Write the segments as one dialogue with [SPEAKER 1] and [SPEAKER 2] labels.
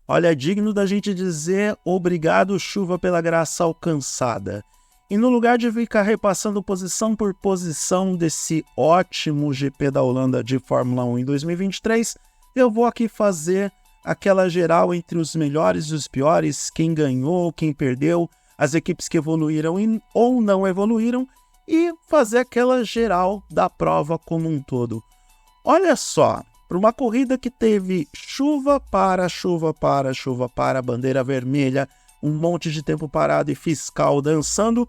[SPEAKER 1] Olha, é digno da gente dizer obrigado, chuva, pela graça alcançada. E no lugar de ficar repassando posição por posição desse ótimo GP da Holanda de Fórmula 1 em 2023, eu vou aqui fazer aquela geral entre os melhores e os piores, quem ganhou, quem perdeu, as equipes que evoluíram ou não evoluíram, e fazer aquela geral da prova como um todo. Olha só, para uma corrida que teve chuva para, bandeira vermelha, um monte de tempo parado e fiscal dançando,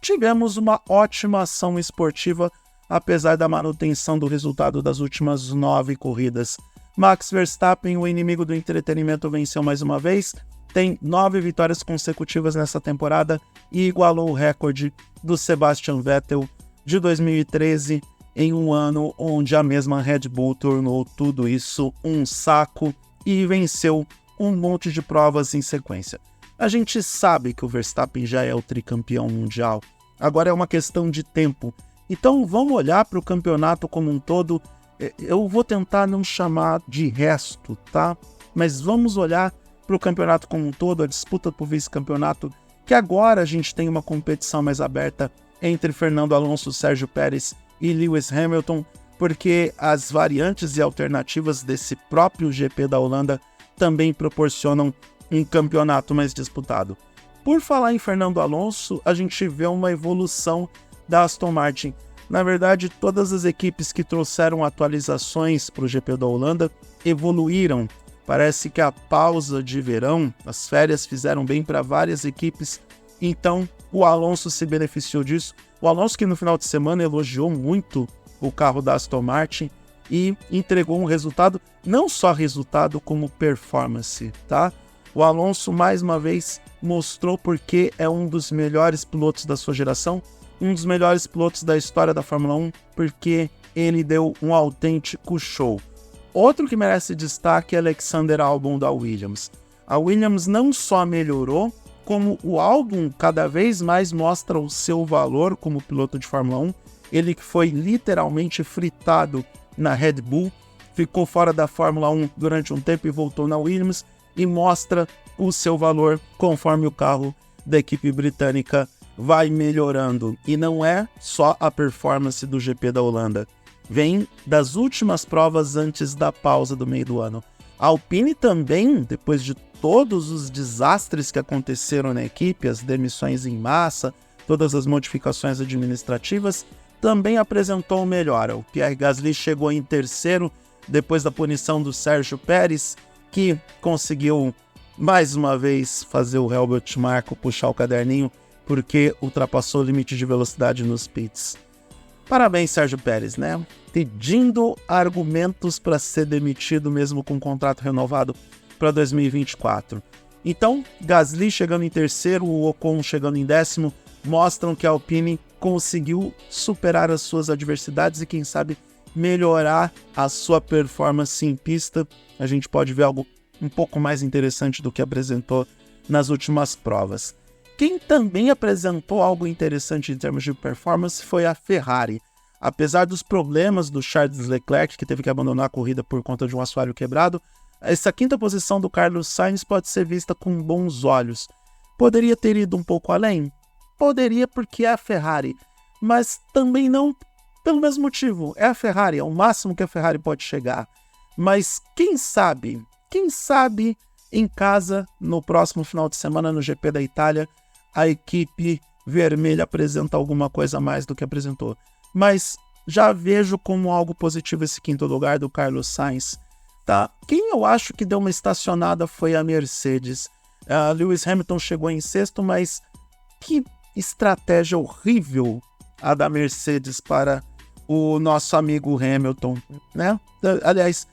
[SPEAKER 1] tivemos uma ótima ação esportiva, apesar da manutenção do resultado das últimas 9 corridas. Max Verstappen, o inimigo do entretenimento, venceu mais uma vez, tem 9 vitórias consecutivas nessa temporada e igualou o recorde do Sebastian Vettel de 2013, em um ano onde a mesma Red Bull tornou tudo isso um saco e venceu um monte de provas em sequência. A gente sabe que o Verstappen já é o tricampeão mundial, agora é uma questão de tempo. Então vamos olhar para o campeonato como um todo. Eu vou tentar não chamar de resto, tá? Mas vamos olhar para o campeonato como um todo, a disputa por vice-campeonato, que agora a gente tem uma competição mais aberta entre Fernando Alonso, Sérgio Pérez e Lewis Hamilton, porque as variantes e alternativas desse próprio GP da Holanda também proporcionam um campeonato mais disputado. Por falar em Fernando Alonso, a gente vê uma evolução da Aston Martin. Na verdade, todas as equipes que trouxeram atualizações para o GP da Holanda evoluíram. Parece que a pausa de verão, as férias fizeram bem para várias equipes, então o Alonso se beneficiou disso. O Alonso, que no final de semana elogiou muito o carro da Aston Martin e entregou um resultado, não só resultado, como performance, tá? O Alonso, mais uma vez, mostrou porque é um dos melhores pilotos da sua geração, um dos melhores pilotos da história da Fórmula 1, porque ele deu um autêntico show. Outro que merece destaque é Alexander Albon da Williams. A Williams não só melhorou, como o Albon cada vez mais mostra o seu valor como piloto de Fórmula 1. Ele que foi literalmente fritado na Red Bull, ficou fora da Fórmula 1 durante um tempo e voltou na Williams e mostra o seu valor conforme o carro da equipe britânica vai melhorando. E não é só a performance do GP da Holanda, vem das últimas provas antes da pausa do meio do ano. A Alpine também, depois de todos os desastres que aconteceram na equipe, as demissões em massa, todas as modificações administrativas, também apresentou melhora. O Pierre Gasly chegou em terceiro, depois da punição do Sérgio Pérez, que conseguiu mais uma vez fazer o Helmut Marko puxar o caderninho, porque ultrapassou o limite de velocidade nos pits. Parabéns, Sérgio Pérez, né? Pedindo argumentos para ser demitido mesmo com um contrato renovado para 2024. Então, Gasly chegando em terceiro, o Ocon chegando em décimo, mostram que a Alpine conseguiu superar as suas adversidades e, quem sabe, melhorar a sua performance em pista. A gente pode ver algo um pouco mais interessante do que apresentou nas últimas provas. Quem também apresentou algo interessante em termos de performance foi a Ferrari. Apesar dos problemas do Charles Leclerc, que teve que abandonar a corrida por conta de um assoalho quebrado, essa quinta posição do Carlos Sainz pode ser vista com bons olhos. Poderia ter ido um pouco além? Poderia, porque é a Ferrari, mas também não pelo mesmo motivo. É a Ferrari, é o máximo que a Ferrari pode chegar. Mas quem sabe em casa, no próximo final de semana no GP da Itália, a equipe vermelha apresenta alguma coisa a mais do que apresentou. Mas já vejo como algo positivo esse quinto lugar do Carlos Sainz. Tá? Quem eu acho que deu uma estacionada foi a Mercedes. Lewis Hamilton chegou em sexto, mas que estratégia horrível a da Mercedes para o nosso amigo Hamilton, né? Aliás,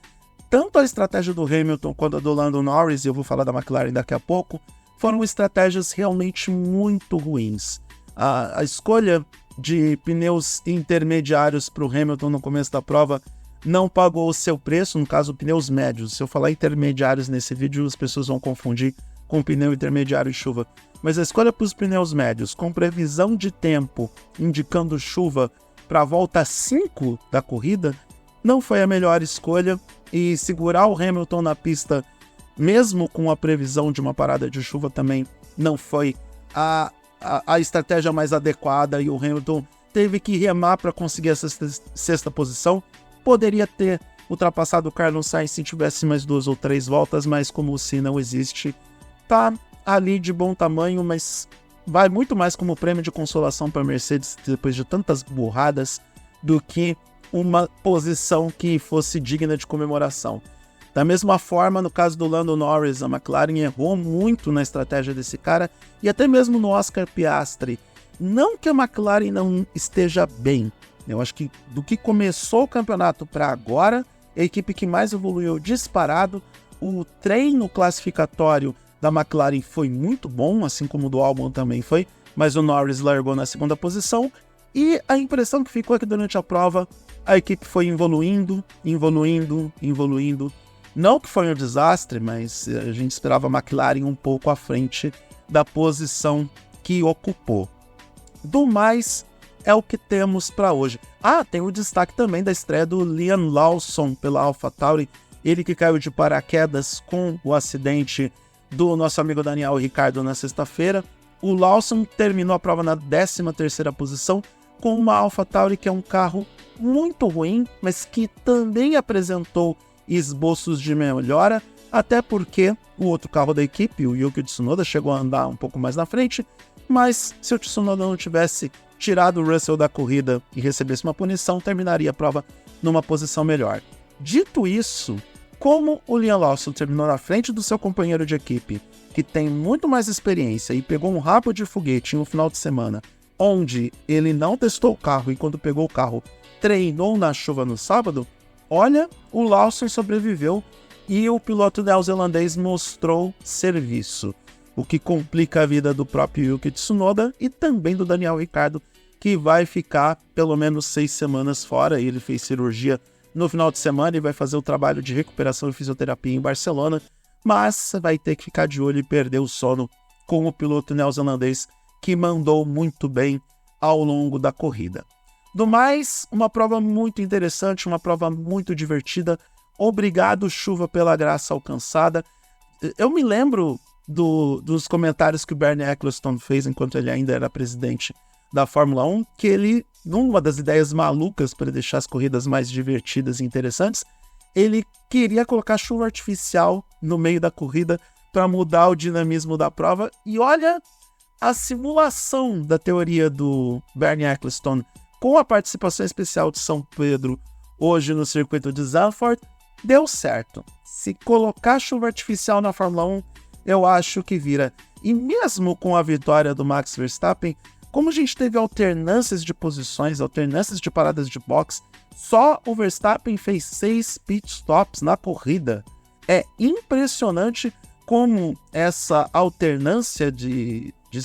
[SPEAKER 1] tanto a estratégia do Hamilton quanto a do Lando Norris, e eu vou falar da McLaren daqui a pouco, foram estratégias realmente muito ruins. A escolha de pneus intermediários para o Hamilton no começo da prova não pagou o seu preço, no caso pneus médios. Se eu falar intermediários nesse vídeo, as pessoas vão confundir com pneu intermediário e chuva. Mas a escolha para os pneus médios, com previsão de tempo indicando chuva para a volta 5 da corrida, não foi a melhor escolha, e segurar o Hamilton na pista mesmo com a previsão de uma parada de chuva, também não foi a estratégia mais adequada e o Hamilton teve que remar para conseguir essa sexta posição. Poderia ter ultrapassado o Carlos Sainz se tivesse mais 2 ou 3 voltas, mas como o Si não existe, tá ali de bom tamanho, mas vai muito mais como prêmio de consolação para a Mercedes depois de tantas burradas do que uma posição que fosse digna de comemoração. Da mesma forma, no caso do Lando Norris, a McLaren errou muito na estratégia desse cara e até mesmo no Oscar Piastri. Não que a McLaren não esteja bem, eu acho que do que começou o campeonato para agora, a equipe que mais evoluiu disparado. O treino classificatório da McLaren foi muito bom, assim como o do Albon também foi, mas o Norris largou na segunda posição e a impressão que ficou é que durante a prova a equipe foi evoluindo. Não que foi um desastre, mas a gente esperava a McLaren um pouco à frente da posição que ocupou. Do mais, é o que temos para hoje. Tem o destaque também da estreia do Liam Lawson pela AlphaTauri, ele que caiu de paraquedas com o acidente do nosso amigo Daniel Ricciardo na sexta-feira. O Lawson terminou a prova na 13ª posição com uma AlphaTauri que é um carro muito ruim, mas que também apresentou esboços de melhora, até porque o outro carro da equipe, o Yuki Tsunoda, chegou a andar um pouco mais na frente, mas se o Tsunoda não tivesse tirado o Russell da corrida e recebesse uma punição, terminaria a prova numa posição melhor. Dito isso, como o Liam Lawson terminou na frente do seu companheiro de equipe, que tem muito mais experiência e pegou um rabo de foguete em um final de semana, onde ele não testou o carro e quando pegou o carro treinou na chuva no sábado, olha, o Lawson sobreviveu e o piloto neozelandês mostrou serviço, o que complica a vida do próprio Yuki Tsunoda e também do Daniel Ricciardo, que vai ficar pelo menos 6 semanas fora. Ele fez cirurgia no final de semana e vai fazer o trabalho de recuperação e fisioterapia em Barcelona, mas vai ter que ficar de olho e perder o sono com o piloto neozelandês, que mandou muito bem ao longo da corrida. Do mais, uma prova muito interessante, uma prova muito divertida. Obrigado, chuva, pela graça alcançada. Eu me lembro dos comentários que o Bernie Ecclestone fez enquanto ele ainda era presidente da Fórmula 1, que ele, numa das ideias malucas para deixar as corridas mais divertidas e interessantes, ele queria colocar chuva artificial no meio da corrida para mudar o dinamismo da prova. E olha, a simulação da teoria do Bernie Ecclestone com a participação especial de São Pedro hoje no circuito de Zandvoort, deu certo. Se colocar chuva artificial na Fórmula 1, eu acho que vira. E mesmo com a vitória do Max Verstappen, como a gente teve alternâncias de posições, alternâncias de paradas de box, só o Verstappen fez 6 pit stops na corrida. É impressionante como essa alternância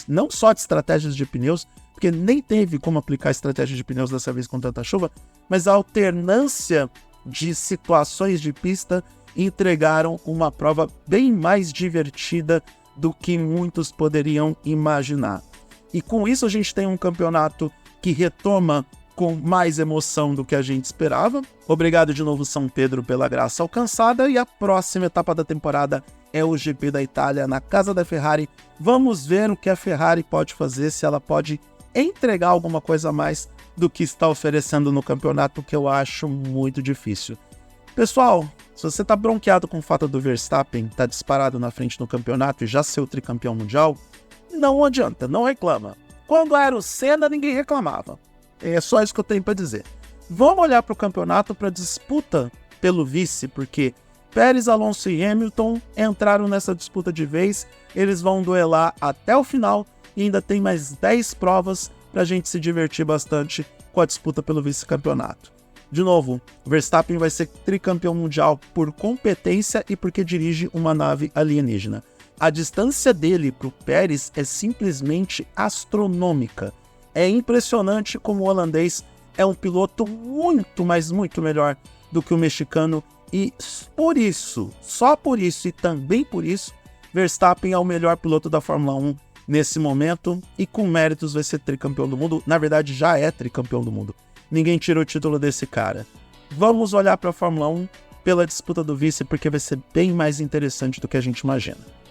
[SPEAKER 1] não só de estratégias de pneus, porque nem teve como aplicar estratégia de pneus dessa vez com tanta chuva, mas a alternância de situações de pista entregaram uma prova bem mais divertida do que muitos poderiam imaginar. E com isso a gente tem um campeonato que retoma com mais emoção do que a gente esperava. Obrigado de novo, São Pedro, pela graça alcançada, e a próxima etapa da temporada é o GP da Itália na casa da Ferrari. Vamos ver o que a Ferrari pode fazer, se ela pode entregar alguma coisa a mais do que está oferecendo no campeonato, que eu acho muito difícil. Pessoal, se você está bronqueado com o fato do Verstappen estar disparado na frente no campeonato e já ser o tricampeão mundial, não adianta, não reclama. Quando era o Senna, ninguém reclamava. É só isso que eu tenho para dizer. Vamos olhar para o campeonato, para a disputa pelo vice, porque Pérez, Alonso e Hamilton entraram nessa disputa de vez. Eles vão duelar até o final e ainda tem mais 10 provas para a gente se divertir bastante com a disputa pelo vice-campeonato. De novo, Verstappen vai ser tricampeão mundial por competência e porque dirige uma nave alienígena. A distância dele para o Pérez é simplesmente astronômica. É impressionante como o holandês é um piloto muito, mas muito melhor do que o mexicano. E por isso, só por isso e também por isso, Verstappen é o melhor piloto da Fórmula 1 nesse momento e com méritos vai ser tricampeão do mundo. Na verdade, já é tricampeão do mundo. Ninguém tira o título desse cara. Vamos olhar para a Fórmula 1 pela disputa do vice, porque vai ser bem mais interessante do que a gente imagina.